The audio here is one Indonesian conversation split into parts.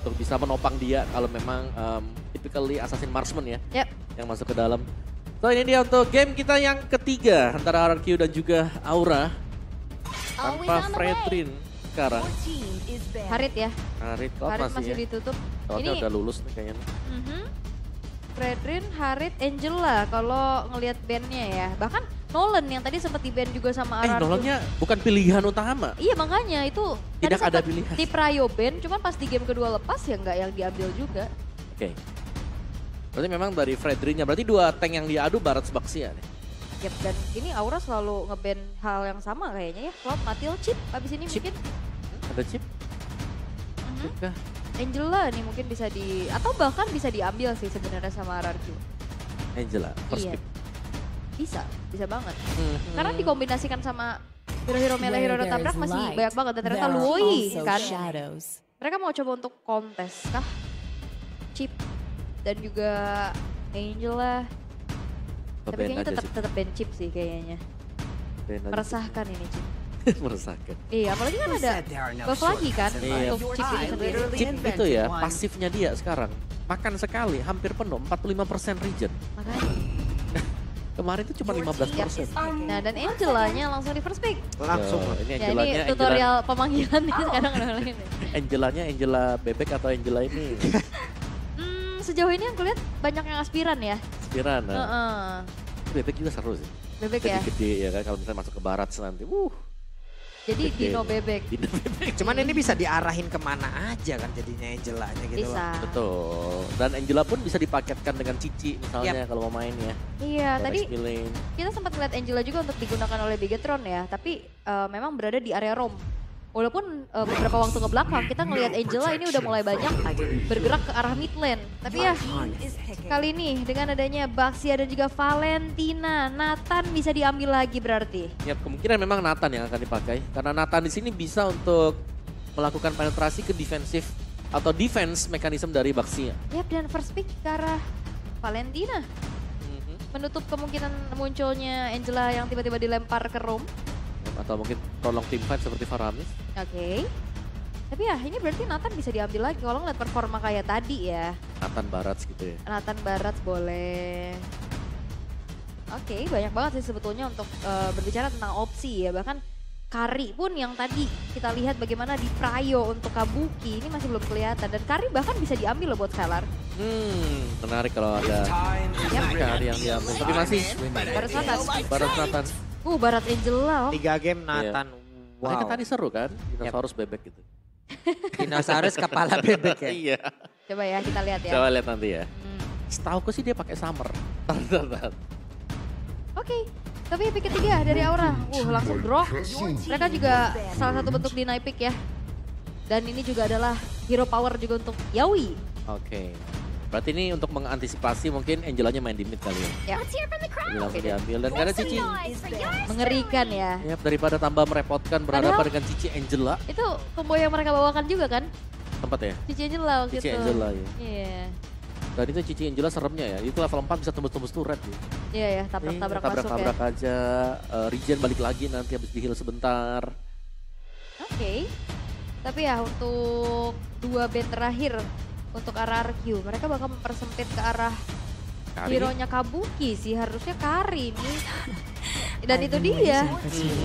untuk bisa menopang dia kalau memang typically assassin marksman ya Yap. yang masuk ke dalam. So ini dia untuk game kita yang ketiga antara RRQ dan juga Aura tanpa Fredrin sekarang. Harit ya. Harit Harit masih masih ya. ditutup. Soalnya Ini udah lulus nih kayaknya. Fredrin, Harit, Angela kalau ngelihat bandnya ya. Bahkan Nolan yang tadi sempat di band juga sama RRQ. Nolannya bukan pilihan utama. Iya makanya itu Tidak tadi ada sempet pilihan. di Prayo band, cuman pas di game kedua lepas ya nggak yang diambil juga. Oke. Berarti memang dari Fredrinnya, berarti dua tank yang diadu Barat Baxia nih. Yap, dan ini Aura selalu ngeband hal yang sama kayaknya ya. Cloud, Matil, Chip abis ini Chip. mungkin. Ada chip? Chip kah? Angela nih mungkin bisa atau bahkan bisa diambil sih sebenarnya sama RRQ. Angela, first Iya. pick. Bisa banget. Karena dikombinasikan sama hero-hero melee, hero-hero tabrak masih banyak banget. Dan ternyata Lui kan. Mereka mau coba untuk kontes kah? Chip dan juga Angela. Tapi kayaknya tetap band Chip sih kayaknya. Meresahkan ini Chip. Meresahkan. Iya, apalagi kan ada buff lagi kan Iya. untuk Chip itu sendiri. Chip itu ya, pasifnya dia sekarang. Makan sekali, hampir penuh, 45% regen. Makanya. Kemarin itu cuma 15%. Nah dan Angelanya langsung di first pick. Langsung. Ini Ya Angelanya, ini tutorial pemanggilan nih sekarang ini. Angelanya Angela bebek atau Angela ini? Sejauh ini aku lihat banyak yang aspiran ya. Aspiran. Bebek juga seru sih. Bebek Jadi ya. gede ya kan kalau misalnya masuk ke barat nanti. Jadi gede. Dino bebek. Dino bebek. Cuman ini bisa diarahin kemana aja kan jadinya Angelanya gitu Bisa. loh. Betul. Dan Angela pun bisa dipaketkan dengan Cici misalnya kalau mau main ya. Iya, tadi Milling. kita sempat ngeliat Angela juga untuk digunakan oleh Bigetron ya, tapi memang berada di area Rom. Walaupun beberapa waktu ke belakang kita ngelihat Angela ini udah mulai banyak bergerak ke arah mid lane. Tapi ya kali ini dengan adanya Baxia dan juga Valentina, Nathan bisa diambil lagi berarti. Ya kemungkinan memang Nathan yang akan dipakai. Karena Nathan di sini bisa untuk melakukan penetrasi ke defensif atau defense mekanisme dari Baxia. Yap, dan first pick ke arah Valentina. Menutup kemungkinan munculnya Angela yang tiba-tiba dilempar ke Rom. Atau mungkin prolong team fight seperti Faramis. Oke. Tapi ya ini berarti Nathan bisa diambil lagi kalau ngeliat performa kayak tadi ya. Nathan Barat gitu ya. Nathan Barat boleh. Oke, banyak banget sih sebetulnya untuk berbicara tentang opsi ya. Bahkan Kari pun yang tadi kita lihat bagaimana di Prayo untuk Kabuki ini masih belum kelihatan. Dan Kari bahkan bisa diambil loh buat Scalar. Menarik kalau ada Kari yang diambil. Tapi masih Barat Nathan. Barat Nathan. Barat Angela. 3 game Nathan. Mereka Wow. tadi seru kan, dinosaurus bebek gitu. Dinosaurus kepala bebek ya. Iya. Coba ya kita lihat ya. Coba lihat nanti ya. Setauku sih dia pakai summer. Oke, tapi pick ketiga dari Aura. Langsung draw. Mereka juga salah satu bentuk deny pick ya. Dan ini juga adalah hero power juga untuk Yaoi. Oke. Berarti ini untuk mengantisipasi mungkin Angelanya main di mid kali ya. Ya. Jadi langsung diambil dan karena Cici. Mengerikan ya. Ya daripada tambah merepotkan berhadapan dengan Cici Angela. Itu combo yang mereka bawakan juga kan? Tempat ya? Cici Angela waktu Cici itu. Angela ya. Iya. Dan itu Cici Angela seremnya ya. Itu level 4 bisa tembus-tembus turret ya. Iya ya, tabrak-tabrak masuk ya. Tabrak-tabrak aja. Regen balik lagi nanti habis di heal sebentar. Oke. Tapi ya untuk 2 band terakhir untuk RRQ, mereka bakal mempersempit ke arah hero-nya Kabuki sih, harusnya Kari nih. Dan itu dia,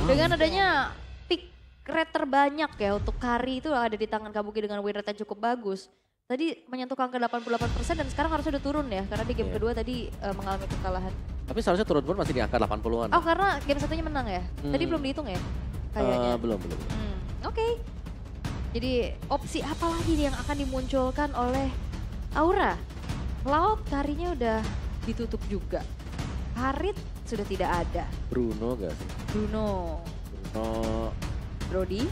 dengan adanya pick rate terbanyak ya untuk Kari itu ada di tangan Kabuki dengan win rate yang cukup bagus. Tadi menyentuh angka 88% dan sekarang harusnya udah turun ya, karena di game kedua tadi mengalami kekalahan. Tapi seharusnya turun pun masih di angka 80-an. Oh karena game satunya menang ya? Tadi belum dihitung ya? Kayaknya. Belum. Oke. Jadi opsi apa lagi nih yang akan dimunculkan oleh Aura? Cloud Karinya udah ditutup juga. Harit sudah tidak ada. Bruno gak sih? Bruno. Brody.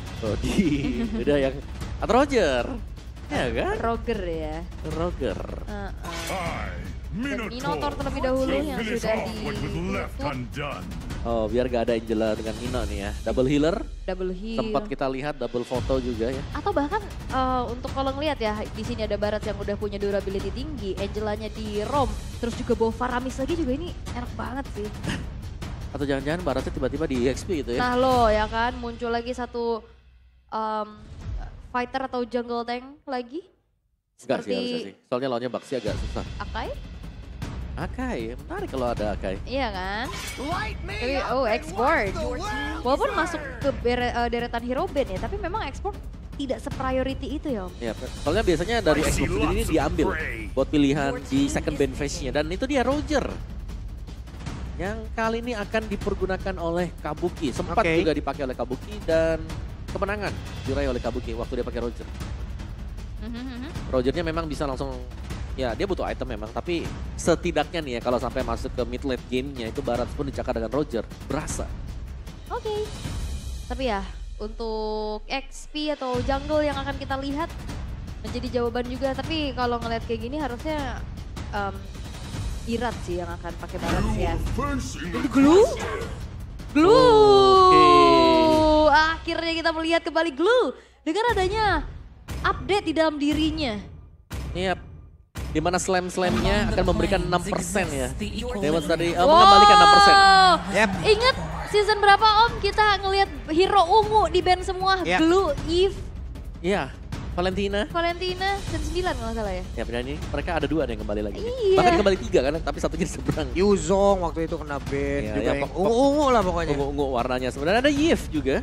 Udah yang atau Roger. Ya kan? Roger ya. Roger. Dan Minotaur terlebih dahulu yang sudah ditutup. Oh biar gak ada Angela dengan Nino nih ya. Double healer. Double heal. Sempat kita lihat double foto juga ya. Atau bahkan untuk kalau ngelihat ya di sini ada Barat yang udah punya durability tinggi, Angelanya di Rom, terus juga bawa Faramis lagi juga ini enak banget sih. Atau jangan-jangan Baratnya tiba-tiba di EXP gitu ya. Nah lo ya kan muncul lagi satu fighter atau jungle tank lagi. Enggak sih Seperti harusnya sih. Soalnya lawannya Baxi agak susah. Akai? Akai, menarik kalau ada Akai. Iya kan? Tapi, export. Walaupun masuk ke deretan hero band ya, tapi memang export tidak se-priority itu ya Om. Ya, soalnya biasanya dari export sendiri ini diambil buat pilihan di second band phase-nya. Dan itu dia Roger. Yang kali ini akan dipergunakan oleh Kabuki. Sempat juga dipakai oleh Kabuki dan kemenangan diraih oleh Kabuki waktu dia pakai Roger. Rogernya memang bisa langsung, ya dia butuh item memang, tapi setidaknya nih ya kalau sampai masuk ke mid late gamenya itu Barat pun dicakar dengan Roger, berasa. Oke. Tapi ya untuk XP atau jungle yang akan kita lihat menjadi jawaban juga. Tapi kalau ngeliat kayak gini harusnya Irat sih yang akan pakai balance ya. Ini Glue? Glue! Akhirnya kita melihat kembali Glue dengan adanya update di dalam dirinya. Iya, dimana slam-slamnya akan memberikan 6% ya. Demons tadi mengembalikan 6%. Yep. Ingat season berapa Om kita ngelihat hero ungu di band semua? Glue, Eve. Iya, Valentina. Season 9 kalau nggak salah ya. Ya benar ini mereka ada 2 yang kembali lagi. Iya. Bahkan kembali 3 kan, tapi satunya seberang. Yuzong waktu itu kena ban. Ya, ungu-ungu lah pokoknya. Ungu-ungu warnanya. Sebenarnya ada Yves juga.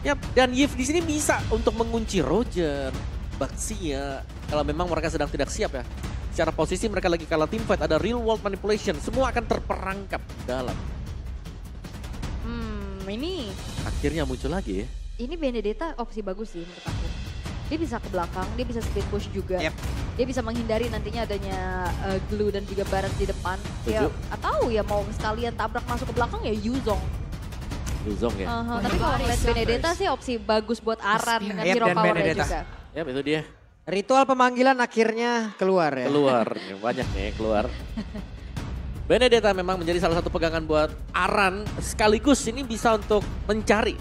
Yap, dan Yves di sini bisa untuk mengunci Roger, Baxia. Kalau memang mereka sedang tidak siap ya. Secara posisi mereka lagi kalah teamfight, ada real world manipulation. Semua akan terperangkap dalam. Ini akhirnya muncul lagi ya. Ini Benedetta opsi bagus sih menurut aku. Dia bisa ke belakang, dia bisa speed push juga. Dia bisa menghindari nantinya adanya Glue dan juga Barat di depan. Ya, atau ya mau sekalian tabrak masuk ke belakang ya Yuzong. Yuzong ya. Tapi kalau ngeliat Benedetta sih opsi bagus buat Aran dengan hero powernya juga. Yap, itu dia. Ritual pemanggilan akhirnya keluar ya. Keluar, banyak nih keluar. Benedetta memang menjadi salah satu pegangan buat Aran. Sekaligus ini bisa untuk mencari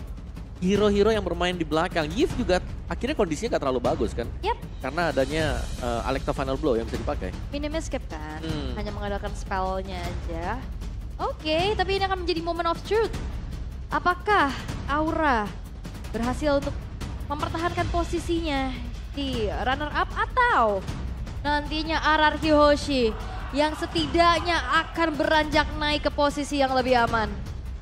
hero-hero yang bermain di belakang. Yves juga akhirnya kondisinya gak terlalu bagus kan. Yap. Karena adanya Alecta Final Blow yang bisa dipakai. Minim escape kan, hanya mengandalkan spellnya aja. Oke, tapi ini akan menjadi moment of truth. Apakah Aura berhasil untuk mempertahankan posisinya di runner up atau nantinya RRQ Hoshi yang setidaknya akan beranjak naik ke posisi yang lebih aman.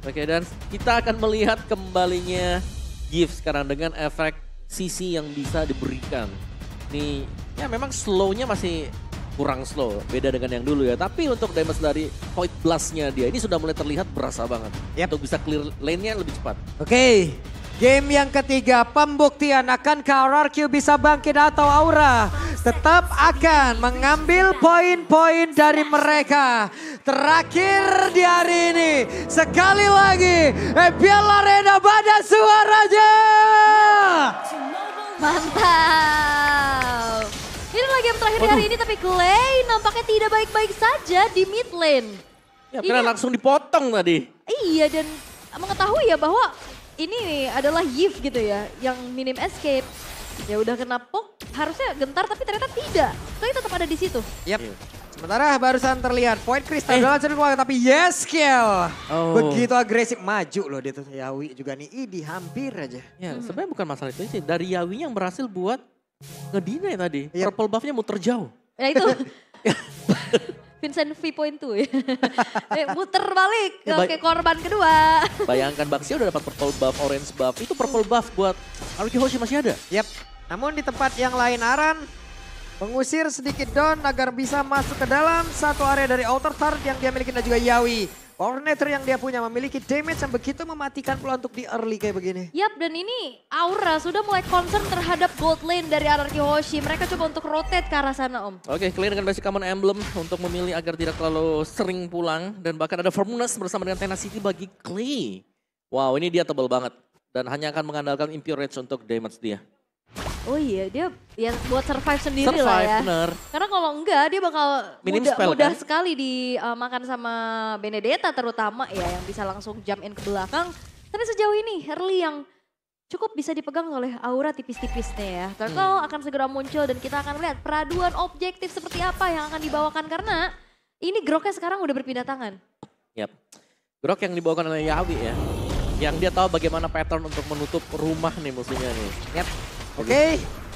Oke, dan kita akan melihat kembalinya Yves sekarang dengan efek CC yang bisa diberikan. Nih, ya memang slow-nya masih kurang slow, beda dengan yang dulu ya. Tapi untuk damage dari Void Blast-nya dia ini sudah mulai terlihat berasa banget. Untuk bisa clear lane-nya lebih cepat. Oke. Game yang ketiga, pembuktian akankah RRQ bisa bangkit atau Aura tetap akan mengambil poin-poin dari mereka. Terakhir di hari ini, sekali lagi, Epial Arena pada suaranya. Mantap. Ini adalah game terakhir di hari ini, tapi Clay nampaknya tidak baik-baik saja di mid lane. Ya, karena langsung dipotong tadi. Iya, dan mengetahui ya bahwa ini adalah Yves gitu ya, yang minim escape. Ya udah kena poke, harusnya gentar tapi ternyata tidak. Clay tetap ada di situ. Yap. Sementara barusan terlihat Void Crystal dalam sudut keluar, tapi yes kill. Begitu agresif, maju loh dia tuh. Yawi juga nih, Idi hampir aja. Ya sebenarnya bukan masalah itu sih, dari Yawi yang berhasil buat ngedinai tadi. Purple buff-nya muter jauh. Ya itu. Vincent V.2 ya. Muter balik ke korban kedua. Bayangkan Baxia udah dapat purple buff, orange buff. Itu purple buff buat RRQ Hoshi masih ada. Yap. Namun di tempat yang lain Aran mengusir sedikit down agar bisa masuk ke dalam satu area dari outer turret yang dia miliki dan juga Yawi. Coordinator yang dia punya memiliki damage yang begitu mematikan pula untuk di early kayak begini. Yap, dan ini Aura sudah mulai concern terhadap gold lane dari RRQ Hoshi. Mereka coba untuk rotate ke arah sana Om. Oke, Clay dengan basic common emblem untuk memilih agar tidak terlalu sering pulang. Dan bahkan ada Firmness bersama dengan Tenacity bagi Clay. Wow, ini dia tebal banget. Dan hanya akan mengandalkan Impure Rage untuk damage dia. Oh iya, dia ya buat survive sendiri lah ya. Bener. Karena kalau enggak dia bakal mudah kan? sekali dimakan sama Benedetta terutama ya yang bisa langsung jump in ke belakang. Tapi sejauh ini early yang cukup bisa dipegang oleh Aura tipis-tipisnya ya. Turtle akan segera muncul dan kita akan lihat peraduan objektif seperti apa yang akan dibawakan karena ini Groknya sekarang udah berpindah tangan. Yap, Grok yang dibawakan oleh Yawi ya. Yang dia tahu bagaimana pattern untuk menutup rumah nih musuhnya nih. Yap. Oke,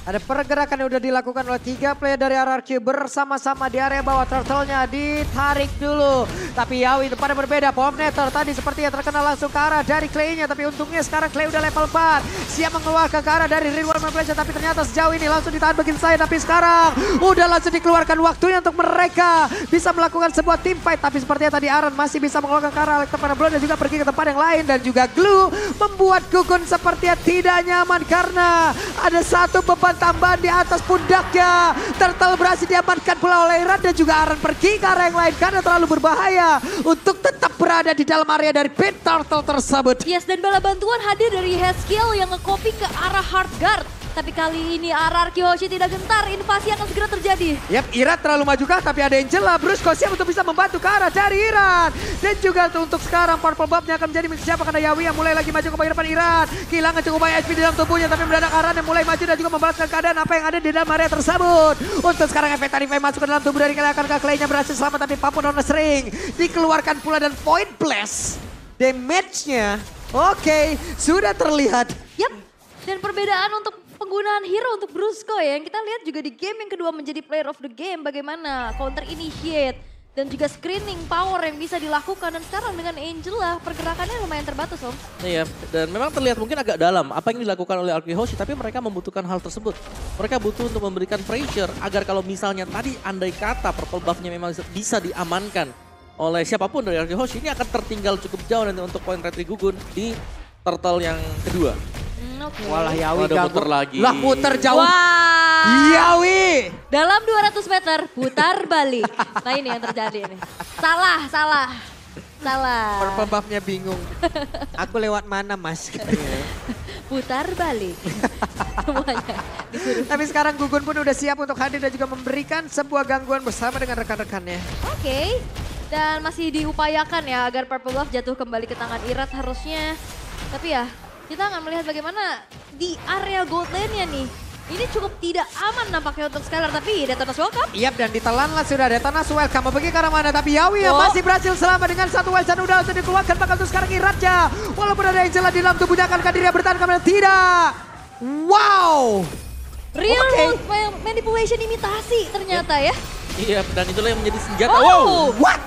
Ada pergerakan yang udah dilakukan oleh 3 player dari RRQ bersama-sama di area bawah. Turtle-nya ditarik dulu. Tapi Yawi pada berbeda. Pomnator tadi sepertinya terkena langsung ke arah dari Clay-nya. Tapi untungnya sekarang Clay udah level 4. Siap mengeluarkan ke arah dari Real World Manipulation. Tapi ternyata sejauh ini langsung ditahan begitu saya. Tapi sekarang udah langsung dikeluarkan waktunya untuk mereka bisa melakukan sebuah team fight. Tapi sepertinya tadi Aran masih bisa mengeluarkan ke arah Electro Blow dan juga pergi ke tempat yang lain. Dan juga Glue membuat Gugun sepertinya tidak nyaman karena ada satu beban tambahan di atas pundaknya. Turtle berhasil diamankan pula oleh Iran dan juga Aran pergi ke arah yang lain karena terlalu berbahaya untuk tetap berada di dalam area dari pit Turtle tersebut. Yes, dan bala bantuan hadir dari Haskill yang nge-copy ke arah Hardguard. Tapi kali ini RRQ Hoshi tidak gentar, invasi akan segera terjadi. Yap, Iran terlalu maju kah, tapi ada Angela. Brusco siap untuk bisa membantu ke arah dari Iran. Dan juga untuk sekarang Purple Buff-nya akan menjadi milik siapa karena Yawi yang mulai lagi maju ke bagian depan Iran. Kehilangan cukup banyak HP di dalam tubuhnya, tapi mendadak Aran yang mulai maju dan juga membalaskan keadaan apa yang ada di dalam area tersebut. Untuk sekarang efek tarif masuk ke dalam tubuh dari Kalian Clay-nya berhasil selamat, tapi Papun on the string dikeluarkan pula dan Point Blast. Damage-nya, oke, sudah terlihat. Yap, dan perbedaan untuk penggunaan hero untuk Brusco ya, yang kita lihat juga di game yang kedua menjadi player of the game, bagaimana counter initiate dan juga screening power yang bisa dilakukan. Dan sekarang dengan Angela pergerakannya lumayan terbatas Om. Iya, dan memang terlihat mungkin agak dalam apa yang dilakukan oleh RRQ Hoshi, tapi mereka membutuhkan hal tersebut. Mereka butuh untuk memberikan pressure agar kalau misalnya tadi andai kata purple buff-nya memang bisa diamankan oleh siapapun dari RRQ Hoshi, ini akan tertinggal cukup jauh nanti untuk poin retri Gugun di turtle yang kedua. Okay. Walah Yawi muter lagi. Lah puter jauh. Wah. Yawi. Dalam 200 meter putar balik. Nah ini yang terjadi ini. Salah. Purple buff-nya bingung. Aku lewat mana mas? Putar balik. Semuanya disuruh. Tapi sekarang Gugun pun udah siap untuk hadir dan juga memberikan sebuah gangguan bersama dengan rekan-rekannya. Oke. Dan masih diupayakan ya agar Purple Buff jatuh kembali ke tangan Irat harusnya. Tapi ya kita akan melihat bagaimana di area gold lane-nya nih. Ini cukup tidak aman nampaknya untuk Skylar, tapi Detonas welcome. Yap, dan ditelanlah sudah Detonas welcome. Mau pergi ke arah mana, tapi Yawi yang masih berhasil selamat dengan satu Wilson udah langsung dikeluarkan. Bakal tuh sekarang Iratnya. Walaupun ada Angela di dalam tubuhnya, akankah dirinya bertahan kemana? Tidak. Wow. Real world manipulation imitasi ternyata ya. Iya, dan itulah yang menjadi senjata. Oh. Wow. What?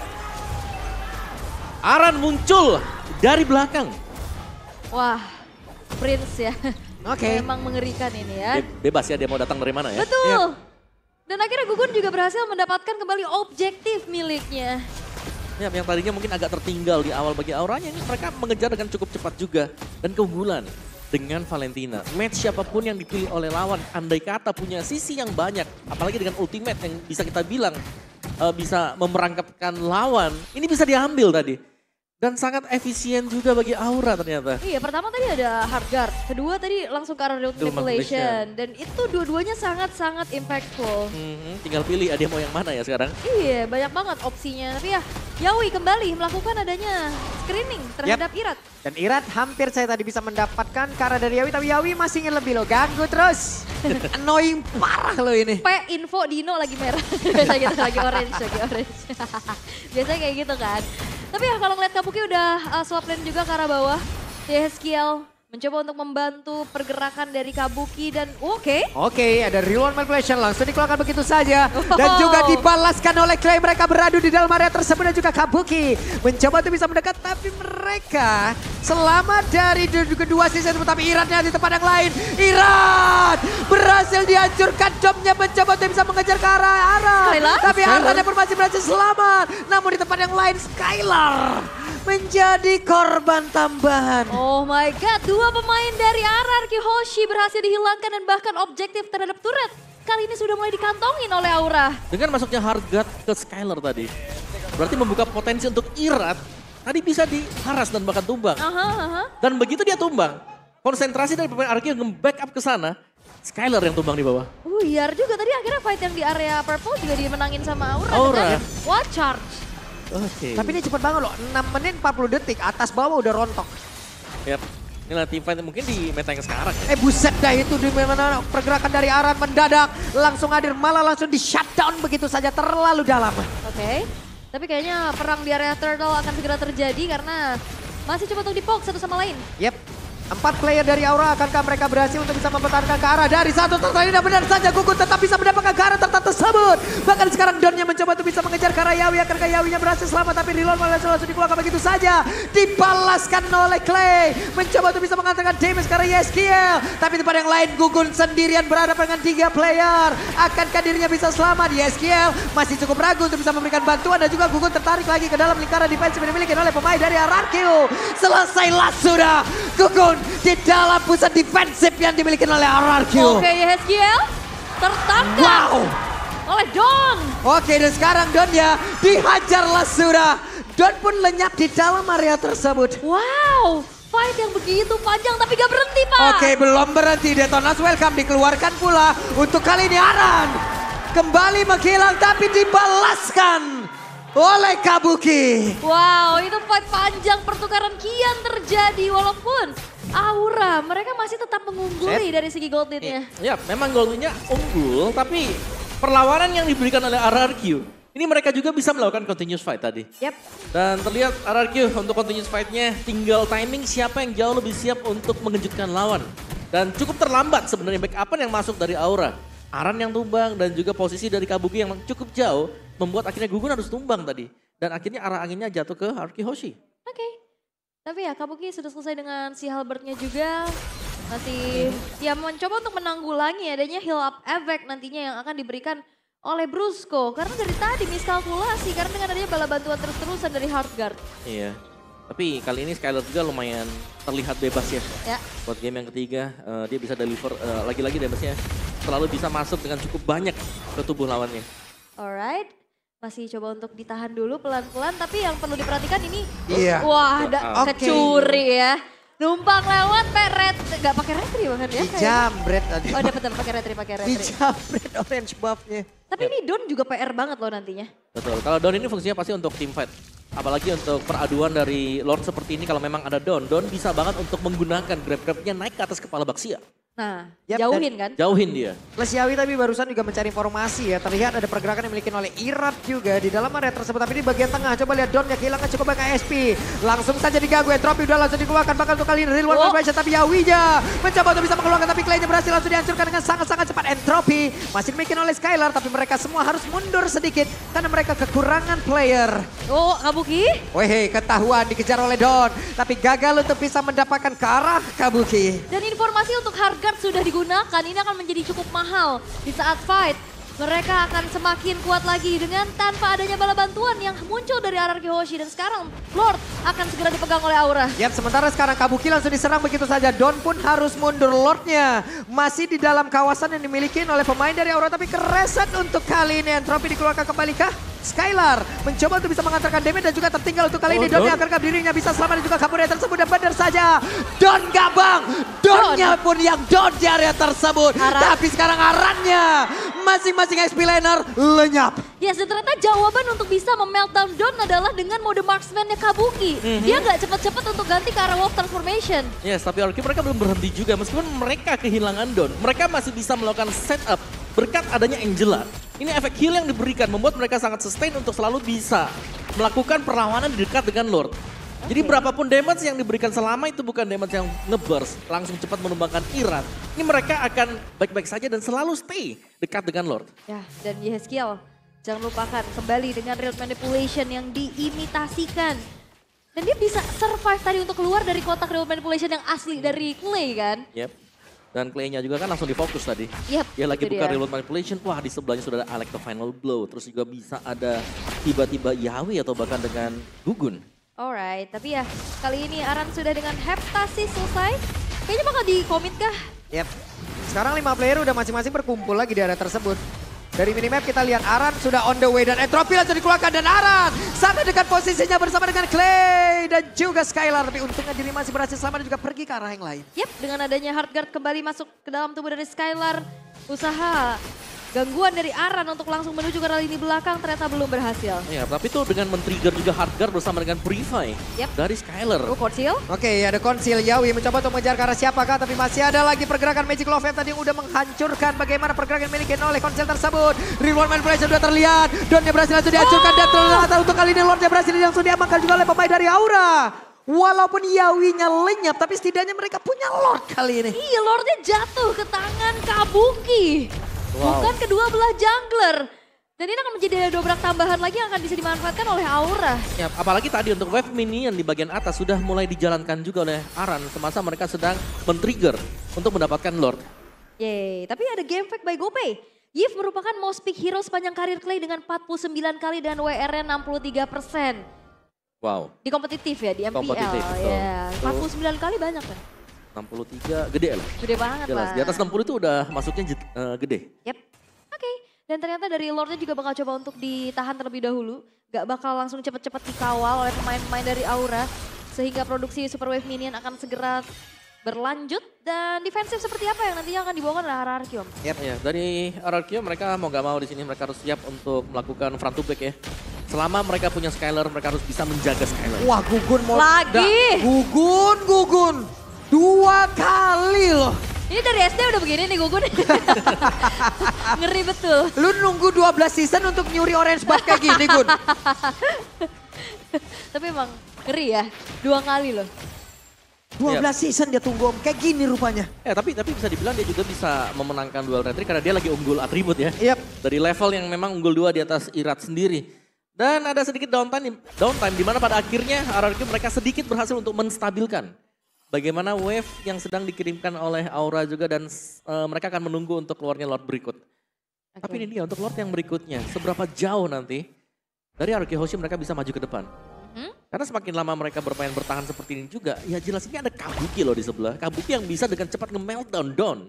Aran muncul dari belakang. Wah, Prince ya. Oke. Memang mengerikan ini ya. Bebas ya dia mau datang dari mana ya. Betul. Dan akhirnya Gugun juga berhasil mendapatkan kembali objektif miliknya. Ya, yang tadinya mungkin agak tertinggal di awal bagi Auranya, ini mereka mengejar dengan cukup cepat juga. Dan keunggulan dengan Valentina. Match siapapun yang dipilih oleh lawan, andai kata punya sisi yang banyak, apalagi dengan ultimate yang bisa kita bilang bisa memerangkapkan lawan, ini bisa diambil tadi. Dan sangat efisien juga bagi Aura ternyata. Iya, pertama tadi ada Hardguard, kedua tadi langsung ke arah Road Manipulation. Dan itu dua-duanya sangat-sangat impactful. Tinggal pilih dia mau yang mana ya sekarang. Iya, banyak banget opsinya. Tapi ya, Yawi kembali melakukan adanya screening terhadap Irat. Dan Irat hampir saya tadi bisa mendapatkan ke arah dari Yawi, tapi Yawi masih ingin lebih loh. Ganggu terus. Annoying parah loh ini. Info Dino lagi merah. Biasa gitu, lagi orange. Biasanya kayak gitu kan. Tapi ya kalau ngeliat Kabuki udah swap lane juga ke arah bawah. Haskill mencoba untuk membantu pergerakan dari Kabuki dan Oke, ada Real World Manipulation langsung dikeluarkan begitu saja. Dan juga dibalaskan oleh Clay, mereka beradu di dalam area tersebut dan juga Kabuki mencoba untuk bisa mendekat. Tapi mereka selamat dari kedua sisi itu. Tapi Iratnya di tempat yang lain. Irat berhasil dihancurkan, domnya mencoba untuk bisa mengejar ke arah. Tapi Arannya pun masih berhasil selamat. Namun di tempat yang lain Skylar menjadi korban tambahan. Oh my god, dua pemain dari RRQ Hoshi berhasil dihilangkan dan bahkan objektif terhadap turret kali ini sudah mulai dikantongin oleh Aura. Dengan masuknya Hardguard ke Skylar tadi, berarti membuka potensi untuk Irat tadi bisa diharas dan bahkan tumbang. Dan begitu dia tumbang, konsentrasi dari pemain RRQ yang nge-backup ke sana, Skylar yang tumbang di bawah. Iya juga tadi akhirnya fight yang di area purple juga dimenangin sama Aura. Aura. Dengan What Charge. Tapi ini cepet banget loh, 6 menit 40 detik, atas bawah udah rontok. Yap, inilah team fight mungkin di meta yang sekarang ya. Buset dah itu di mana pergerakan dari Aran mendadak, langsung hadir, malah langsung di shutdown begitu saja, terlalu dalam. Oke, tapi kayaknya perang di area turtle akan segera terjadi karena masih coba untuk di-poke satu sama lain. Yep, 4 player dari Aura, akankah mereka berhasil untuk bisa mempertahankan ke arah dari satu tertali dan benar saja Gugun tetap bisa mendapatkan ke arah tertat tersebut. Bahkan sekarang Donnya mencoba untuk bisa mengejar ke arah Yawi, akankah Yawinya berhasil selamat tapi reload langsung dikeluarkan begitu saja. Dibalaskan oleh Clay, mencoba untuk bisa mengantarkan damage ke arah Yeskiel. Tapi di tempat yang lain Gugun sendirian berhadapan dengan 3 player. Akankah dirinya bisa selamat? Yeskiel masih cukup ragu untuk bisa memberikan bantuan dan juga Gugun tertarik lagi ke dalam lingkaran defensif yang dimiliki oleh pemain dari RRQ. Selesailah sudah Gugun di dalam pusat defensif yang dimiliki oleh RRQ. Oke, Yeskiel tertangkap oleh Don. Oke, dan sekarang Don ya dihajarlah sudah. Don pun lenyap di dalam area tersebut. Wow, fight yang begitu panjang tapi gak berhenti, Pak. Oke, belum berhenti. Detonas welcome dikeluarkan pula. Untuk kali ini Aran kembali menghilang tapi dibalaskan oleh Kabuki. Wow, itu fight panjang, pertukaran kian terjadi walaupun Aura mereka masih tetap mengungguli dari segi gold lead-nya. Ya, memang gold lead-nya unggul, tapi perlawanan yang diberikan oleh RRQ, ini mereka juga bisa melakukan continuous fight tadi. Yap. Dan terlihat RRQ untuk continuous fight-nya tinggal timing siapa yang jauh lebih siap untuk mengejutkan lawan. Dan cukup terlambat sebenarnya backup-an yang masuk dari Aura. Aran yang tumbang dan juga posisi dari Kabuki yang cukup jauh membuat akhirnya Gugun harus tumbang tadi. Dan akhirnya arah anginnya jatuh ke Haruki Hoshi. Oke. Tapi ya Kabuki sudah selesai dengan si Halberd-nya juga. Nanti ya mencoba untuk menanggulangi adanya heal up effect nantinya yang akan diberikan oleh Brusco. Karena dari tadi miskalkulasi karena dengan adanya bala bantuan terus-terusan dari Heartguard. Iya. Tapi kali ini Skylar juga lumayan terlihat bebas ya. Buat game yang ketiga dia bisa deliver lagi-lagi damage-nya. Selalu bisa masuk dengan cukup banyak ke tubuh lawannya. Alright. Masih coba untuk ditahan dulu pelan-pelan. Tapi yang perlu diperhatikan ini. Iya. Wah ada kecuri ya. Numpang lewat peret. Gak pakai retri bahkan ya. Dijambret tadi. Oh dapat pakai retri. Dijambret orange buff-nya. Tapi ini Don juga PR banget loh nantinya. Betul. Kalau Don ini fungsinya pasti untuk team fight. Apalagi untuk peraduan dari Lord seperti ini kalau memang ada Don bisa banget untuk menggunakan grab-grabnya naik ke atas kepala Baxia. Nah, jauhin kan? Jauhin dia. Plus Yawi tapi barusan juga mencari informasi ya. Terlihat ada pergerakan yang dimiliki oleh Irat juga di dalam area tersebut. Tapi di bagian tengah coba lihat Don yang kehilangan cukup banyak SP. Langsung saja diganggu. Entropy udah langsung dikeluarkan. Bahkan untuk kali ini real one vibration. Tapi Yawinya mencoba untuk bisa mengeluarkan. Tapi Clay-nya berhasil langsung dihancurkan dengan sangat-sangat cepat. Entropy masih dimiliki oleh Skylar. Tapi mereka semua harus mundur sedikit. Karena mereka kekurangan player. Oh Kabuki? Weh, ketahuan dikejar oleh Don. Tapi gagal untuk bisa mendapatkan ke arah Kabuki. Dan informasi untuk Heartguard sudah digunakan, ini akan menjadi cukup mahal di saat fight. Mereka akan semakin kuat lagi dengan tanpa adanya bala bantuan yang muncul dari RRQ Hoshi. Dan sekarang Lord akan segera dipegang oleh Aura. Yap, sementara sekarang Kabuki langsung diserang begitu saja. Don pun harus mundur. Lordnya masih di dalam kawasan yang dimiliki oleh pemain dari Aura. Tapi kereset untuk kali ini. Entropy dikeluarkan kembali kah? Skylar mencoba untuk bisa mengantarkan damage dan juga tertinggal untuk kali ini. Don yang akan dirinya bisa selamat dan juga kabur dari tersebut. Dan benar saja Don gabang. Donnya pun yang Don di area tersebut. Tapi sekarang Arannya masing-masing XP laner lenyap. Yes, dan ternyata jawaban untuk bisa memeltdown Don adalah dengan mode marksman-nya Kabuki. Dia nggak cepet-cepet untuk ganti ke arah Wolf Transformation. Yes, tapi mereka belum berhenti juga. Meskipun mereka kehilangan Don, mereka masih bisa melakukan setup berkat adanya Angela. Ini efek heal yang diberikan membuat mereka sangat sustain untuk selalu bisa melakukan perlawanan di dekat dengan Lord. Jadi berapapun damage yang diberikan selama itu bukan damage yang ngeburst, langsung cepat menumbangkan Irat. Ini mereka akan baik-baik saja dan selalu stay dekat dengan Lord. Ya, dan Yeskiel jangan lupakan kembali dengan real manipulation yang diimitasikan. Dan dia bisa survive tadi untuk keluar dari kotak real manipulation yang asli dari Clay kan. Yep. Dan Clay-nya juga kan langsung difokus tadi. Yep, dia lagi buka reload manipulation, wah di sebelahnya sudah ada Alec the final blow. Terus juga bisa ada tiba-tiba Yawi atau bahkan dengan Gugun. Alright, tapi ya kali ini Aran sudah dengan heptasis selesai. Kayaknya bakal di-commit kah? Yep. Sekarang 5 player udah masing-masing berkumpul lagi di area tersebut. Dari minimap kita lihat Aran sudah on the way dan Entropy langsung dikeluarkan dan Aran sangat dekat posisinya bersama dengan Clay dan juga Skylar. Tapi untungnya diri masih berhasil selamat dan juga pergi ke arah yang lain. Yep, dengan adanya Heartguard kembali masuk ke dalam tubuh dari Skylar. Usaha gangguan dari Aran untuk langsung menuju ke arah lini belakang ternyata belum berhasil. Ya, tapi itu dengan men-trigger juga Heartguard bersama dengan Purify dari Skylar. Oh, Conceal? Oke, ada Conceal. Yawi mencoba untuk mengejar ke arah siapakah, tapi masih ada lagi pergerakan Magic Love yang tadi yang udah menghancurkan bagaimana pergerakan dimiliki oleh Conceal tersebut. Reward manipulation sudah terlihat. Donnya berhasil langsung dihancurkan dan ternyata untuk kali ini Lordnya berhasil langsung diamankan juga oleh pemain dari Aura. Walaupun Yawinya lenyap, tapi setidaknya mereka punya Lord kali ini. Iya, Lordnya jatuh ke tangan Kabuki. Wow. Bukan kedua belah jungler. Dan ini akan menjadi dobrak tambahan lagi yang akan bisa dimanfaatkan oleh Aura. Ya, apalagi tadi untuk wave minion di bagian atas sudah mulai dijalankan juga oleh Aran semasa mereka sedang men-trigger untuk mendapatkan Lord. Yeay, tapi ada game fact by GoPay. Yif merupakan most pick hero sepanjang karir Clay dengan 49 kali dan WR-nya 63%. Wow. Di kompetitif ya, di MPL. Kompetitif, betul. Ya, 49 kali banyak kan? 63 gede lah. Gede banget Jelas. lah. Di atas 60 itu udah masuknya gede. Yep. Oke. Dan ternyata dari Lordnya juga bakal coba untuk ditahan terlebih dahulu. Gak bakal langsung cepet-cepet dikawal oleh pemain-pemain dari Aura. Sehingga produksi Super Wave Minion akan segera berlanjut. Dan defensif seperti apa yang nantinya akan dibawakan oleh RRQ, Om? Yep. Ya, dari RRQ mereka mau gak mau di sini mereka harus siap untuk melakukan front to back ya. Selama mereka punya Skylar, mereka harus bisa menjaga Skylar. Wah, Gugun mau... Lagi. Gugun. 2 kali loh. Ini dari SD udah begini nih Gugun. Ngeri betul. Lu nunggu 12 season untuk nyuri orange buff kayak gini, Gun. Tapi emang ngeri ya, 2 kali loh. 12 season dia tunggu Om, kayak gini rupanya. Tapi bisa dibilang dia juga bisa memenangkan duel retri karena dia lagi unggul atribut ya. Yep. Dari level yang memang unggul 2 di atas Irat sendiri. Dan ada sedikit downtime di mana pada akhirnya RRQ mereka sedikit berhasil untuk menstabilkan bagaimana wave yang sedang dikirimkan oleh Aura juga dan mereka akan menunggu untuk keluarnya Lord berikut. Okay. Tapi ini dia untuk Lord yang berikutnya, seberapa jauh nanti dari RRQ Hoshi mereka bisa maju ke depan. Karena semakin lama mereka bertahan seperti ini juga, ya jelas ini ada Kabuki loh di sebelah. Kabuki yang bisa dengan cepat nge-meltdown Dawn.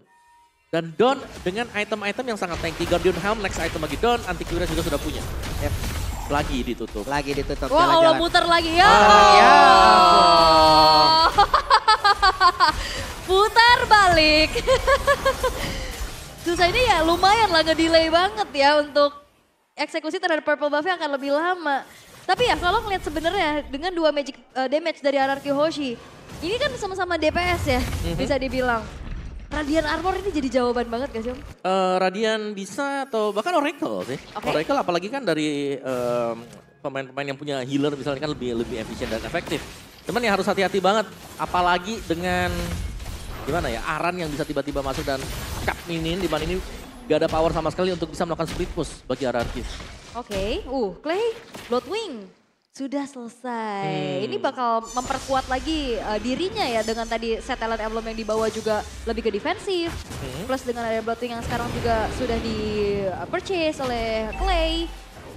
Dan Dawn dengan item-item yang sangat tanky, Guardian Helm, next item lagi Dawn, Anti-Cuirass juga sudah punya. Yep. Lagi ditutup. Wah, jalan-jalan. Allah muter lagi ya. Ya. Putar balik. Susah ini ya lumayan lah nge-delay banget ya untuk eksekusi terhadap purple buff-nya akan lebih lama. Tapi ya kalau ngeliat sebenarnya dengan 2 magic damage dari RRQ Hoshi, ini kan sama-sama DPS ya bisa dibilang. Radiant Armor ini jadi jawaban banget gak sih Om? Radiant bisa atau bahkan Oracle sih. Okay. Oracle apalagi kan dari pemain-pemain yang punya healer misalnya kan lebih efisien dan efektif. Cuman ya harus hati-hati banget apalagi dengan gimana ya Aran yang bisa tiba-tiba masuk dan cap minin di mana ini gak ada power sama sekali untuk bisa melakukan split push bagi RRQ. Oke, Clay, Bloodwing sudah selesai. Ini bakal memperkuat lagi dirinya ya dengan tadi set talent emblem yang dibawa juga lebih ke defensif. Plus dengan ada Bloodwing yang sekarang juga sudah di purchase oleh Clay.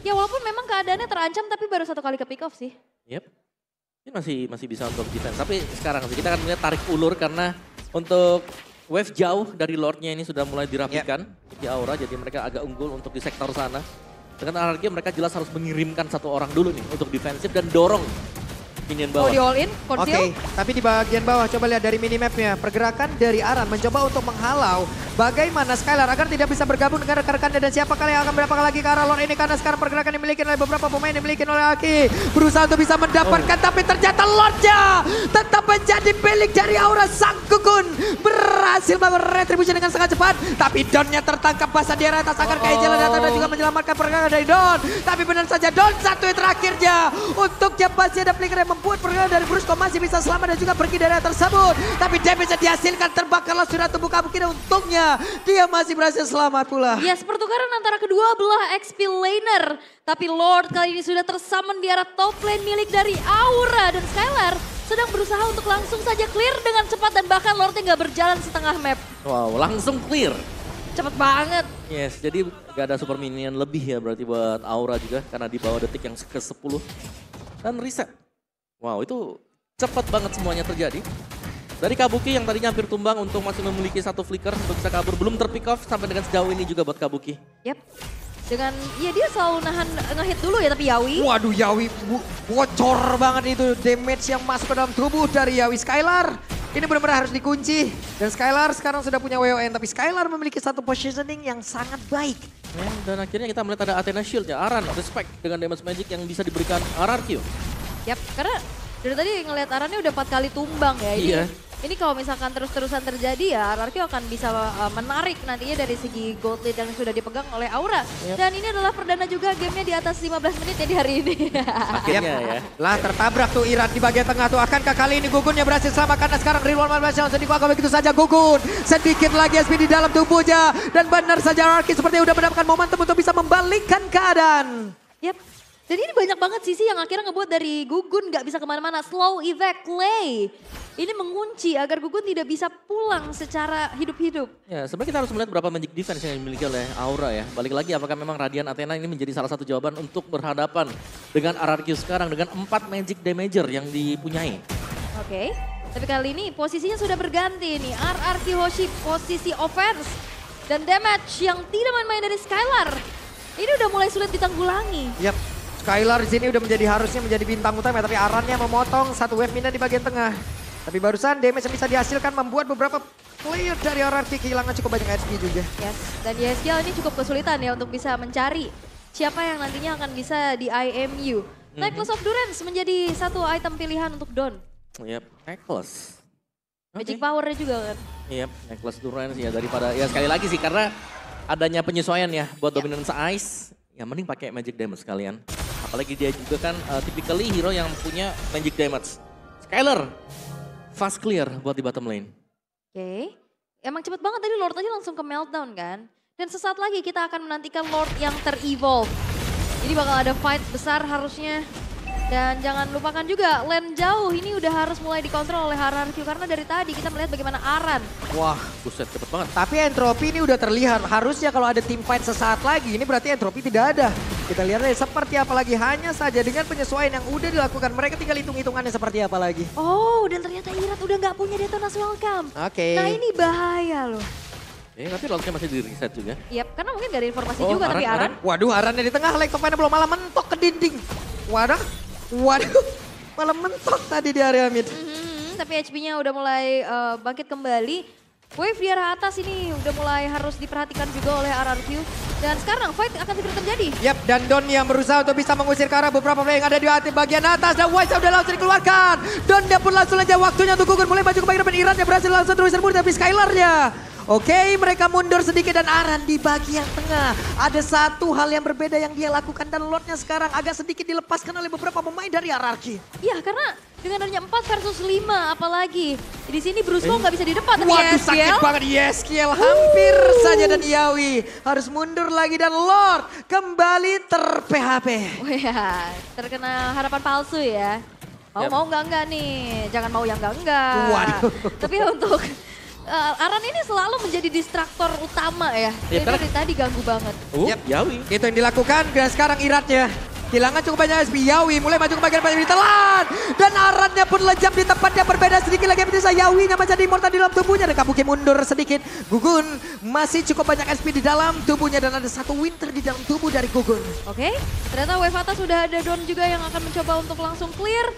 Ya walaupun memang keadaannya terancam tapi baru 1 kali ke pick off sih. Yep. Ini masih bisa untuk defense. Tapi sekarang sih kita akan melihat tarik ulur karena untuk wave jauh dari Lordnya ini sudah mulai dirapikan di Aura. Jadi mereka agak unggul untuk di sektor sana. Dengan RRQ mereka jelas harus mengirimkan 1 orang dulu nih untuk defensif dan dorong minion bawah. Oh di all in, Oke, tapi di bagian bawah coba lihat dari minimapnya. Pergerakan dari Aran mencoba untuk menghalau bagaimana Skylar agar tidak bisa bergabung dengan rekan-rekannya. Dan siapa kali yang akan berapa lagi ke arah Lord ini. Karena sekarang pergerakan dimiliki oleh beberapa pemain dimiliki oleh Aki. Berusaha untuk bisa mendapatkan tapi ternyata Lordnya tetap menjadi milik dari Aura. Sang Gugun berhasil melakukan retribution dengan sangat cepat. Tapi Donnya tertangkap basah di atas agar kehijalan datang dan juga menyelamatkan pergerakan dari Don. Tapi benar saja Don satu yang terakhirnya. Untuknya pasti ada flicker yang membuat pergerakan dari Brusco masih bisa selamat dan juga pergi dari tersebut. Tapi damage yang dihasilkan terbakarlah sudah tubuh Kabuki dan untungnya dia masih berhasil selamat pula. Yes, pertukaran antara kedua belah XP laner. Tapi Lord kali ini sudah tersummon di arah top lane milik dari Aura. Dan Skylar sedang berusaha untuk langsung saja clear dengan cepat. Dan bahkan Lordnya nggak berjalan setengah map. Wow, langsung clear. Cepet banget. Yes, jadi gak ada super minion lebih ya berarti buat Aura juga. Karena di bawah detik yang ke-10. Dan reset. Wow, itu cepat banget semuanya terjadi. Dari Kabuki yang tadinya hampir tumbang untuk masih memiliki 1 flicker untuk bisa kabur. Belum terpick off sampai dengan sejauh ini juga buat Kabuki. Yap. Dengan, ya dia selalu nahan ngehit dulu ya tapi Yawi. Waduh Yawi bocor banget itu damage yang masuk ke dalam tubuh dari Yawi. Skylar ini benar-benar harus dikunci. Dan Skylar sekarang sudah punya WON tapi Skylar memiliki 1 positioning yang sangat baik. Dan akhirnya kita melihat ada Athena Shield ya. Aran, respect dengan damage magic yang bisa diberikan RRQ. Yap, karena dari tadi ngelihat Arannya udah 4 kali tumbang ya. Iya. Ini kalau misalkan terus-terusan terjadi ya, RRQ akan bisa menarik nantinya dari segi gold lead yang sudah dipegang oleh Aura. Dan ini adalah perdana juga gamenya di atas 15 menit ya di hari ini. Akhirnya ya. Lah tertabrak tuh Iran di bagian tengah tuh. Akankah kali ini Gugun yang berhasil selamat karena sekarang Real One Marshall langsung dikuakui begitu saja Gugun. Sedikit lagi SP di dalam tubuhnya. Dan benar saja RRQ seperti udah mendapatkan momentum untuk bisa membalikkan keadaan. Yap. Dan ini banyak banget sisi yang akhirnya ngebuat dari Gugun gak bisa kemana-mana. Slow evac Lei. Ini mengunci agar Gugun tidak bisa pulang secara hidup-hidup. Ya, sebenarnya kita harus melihat berapa magic defense yang dimiliki oleh Aura ya. Balik lagi apakah memang Radiant Athena ini menjadi salah satu jawaban untuk berhadapan dengan RRQ sekarang dengan 4 magic damager yang dipunyai. Oke. Tapi kali ini posisinya sudah berganti nih. RRQ Hoshi posisi offense. Dan damage yang tidak main-main dari Skylar. Ini udah mulai sulit ditanggulangi. Yap. Skylar di sini udah harusnya menjadi bintang utama, tapi Arannya memotong satu wave mina di bagian tengah. Tapi barusan damage yang bisa dihasilkan membuat beberapa player dari RRQ kehilangan cukup banyak HP juga. Yes, dan YSGL ini cukup kesulitan ya untuk bisa mencari siapa yang nantinya akan bisa di IMU. Necklace of Durance menjadi satu item pilihan untuk Don. Yap, Necklace. Magic powernya juga kan. Yap, Necklace Durance ya daripada, ya sekali lagi sih karena adanya penyesuaian ya buat Dominance Ice. Ya mending pakai Magic Damage sekalian. Apalagi dia juga kan typically hero yang punya Magic Damage. Skylar. Fast clear buat di bottom lane. Oke. Emang cepet banget tadi Lord aja langsung ke meltdown kan. Dan sesaat lagi kita akan menantikan Lord yang ter-evolve. Jadi bakal ada fight besar harusnya. Dan jangan lupakan juga lane jauh ini udah harus mulai dikontrol oleh RRQ. Karena dari tadi kita melihat bagaimana Aran. Wah, buset cepet banget. Tapi entropi ini udah terlihat. Harusnya kalau ada team fight sesaat lagi, ini berarti entropi tidak ada. Kita lihat deh seperti apa lagi. Hanya saja dengan penyesuaian yang udah dilakukan. Mereka tinggal hitung-hitungannya seperti apa lagi. Oh, dan ternyata Irat udah nggak punya Detonas Welcome. Oke. Nah ini bahaya loh. Tapi lautnya masih di reset juga. Yap, karena mungkin gak ada informasi juga tapi Aran. Waduh, Arannya di tengah. Leg top-nya belum malah mentok ke dinding. Waduh, malah mentok tadi di area mid. Tapi HP-nya udah mulai bangkit kembali. Wave di arah atas ini udah mulai harus diperhatikan juga oleh RRQ. Dan sekarang fight akan segera terjadi. Yap, dan Don yang berusaha untuk bisa mengusir ke arah beberapa player yang ada di hati bagian atas. Dan Wise udah langsung dikeluarkan. Don dia pun langsung aja waktunya untuk Gugun mulai maju ke bagian depan. Iran yang berhasil langsung terus terburu tapi Skylar-nya. Oke, mereka mundur sedikit dan Aran di bagian tengah. Ada satu hal yang berbeda yang dia lakukan dan Lordnya sekarang agak sedikit dilepaskan oleh beberapa pemain dari RRQ. Iya, karena dengan adanya 4 versus 5 apalagi. Di sini Bruce Wong nggak bisa di depan. Tapi Waduh, sakit banget YSGL hampir saja dan Yawi harus mundur lagi dan Lord kembali ter-PHP. Oh ya, terkena harapan palsu ya. Mau enggak nih, jangan mau yang enggak. Waduh. Tapi untuk Aran ini selalu menjadi distraktor utama ya. Dia dari tadi ganggu banget. Yawi. Itu yang dilakukan dan sekarang Iratnya. Kehilangan cukup banyak SP. Yawi mulai maju ke bagian depan ditelan. Dan Arannya pun lejam di tempat yang berbeda sedikit lagi. Bisa Yawinya masih ada immortal di dalam tubuhnya. Dan Kabuki mundur sedikit. Gugun masih cukup banyak SP di dalam tubuhnya. Dan ada satu winter di dalam tubuh dari Gugun. Oke, ternyata wave atas sudah ada Don juga yang akan mencoba untuk langsung clear.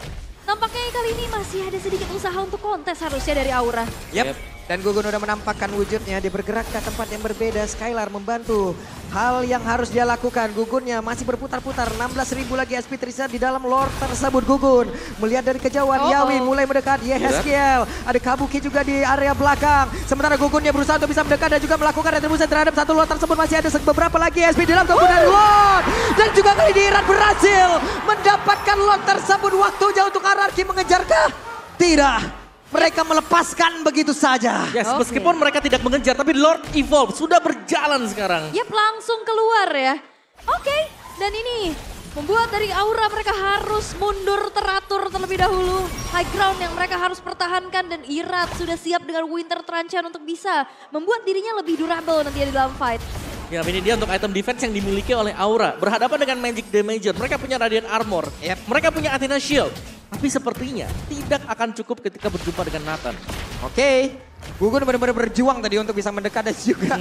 Nampaknya kali ini masih ada sedikit usaha untuk kontes harusnya dari Aura. Yep. Dan Gugun udah menampakkan wujudnya, dia bergerak ke tempat yang berbeda. Skylar membantu hal yang harus dia lakukan. Gugunnya masih berputar-putar, 16.000 lagi SP tersisa di dalam Lord tersebut. Gugun melihat dari kejauhan, Yawi mulai mendekat, YSGL. Ada Kabuki juga di area belakang. Sementara Gugunnya berusaha untuk bisa mendekat dan juga melakukan retribusi terhadap satu Lord tersebut. Masih ada beberapa lagi SP di dalam tubuh dari Lord. Dan juga kali ini Iran berhasil mendapatkan Lord tersebut. Waktunya untuk RRQ mengejarkah? Tidak. Mereka melepaskan begitu saja. Yes, meskipun mereka tidak mengejar, tapi Lord Evolve sudah berjalan sekarang. Yap, langsung keluar ya. Oke, dan ini membuat dari Aura mereka harus mundur teratur terlebih dahulu. High ground yang mereka harus pertahankan dan Irat sudah siap dengan Winter Truncheon untuk bisa membuat dirinya lebih durable nanti di dalam fight. Ya, ini dia untuk item defense yang dimiliki oleh Aura. Berhadapan dengan Magic Damager, mereka punya Radiant Armor, mereka punya Athena Shield. Tapi sepertinya tidak akan cukup ketika berjumpa dengan Nathan. Oke, Gugun benar-benar berjuang tadi untuk bisa mendekat dan juga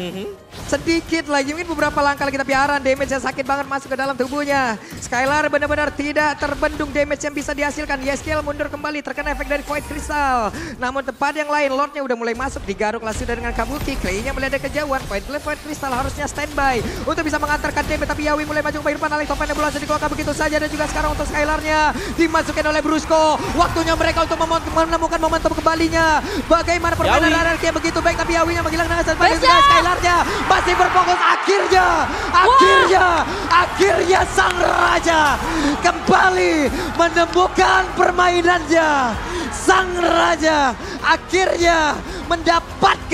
sedikit lagi. Mungkin beberapa langkah lagi tapi Aran damage yang sakit banget masuk ke dalam tubuhnya. Skylar benar-benar tidak terbendung damage yang bisa dihasilkan. Yeskiel mundur kembali terkena efek dari Void Crystal. Namun tempat yang lain Lordnya udah mulai masuk. Digaruk lah sudah dengan Kabuki. Clay-nya melihat dari kejauhan. Void Crystal harusnya standby untuk bisa mengantarkan damage. Tapi Yawi mulai maju ke depan. Alex Topan yang langsung dikeluarkan begitu saja. Dan juga sekarang untuk Skylarnya dimasukin oleh Brusco. Waktunya mereka untuk menemukan momentum kembalinya. Bagaimana permainan RRQ begitu baik tapi Yawinya menghilang dengan Skylarnya masih berfokus. Akhirnya sang raja kembali menemukan permainannya. Sang raja akhirnya mendapatkan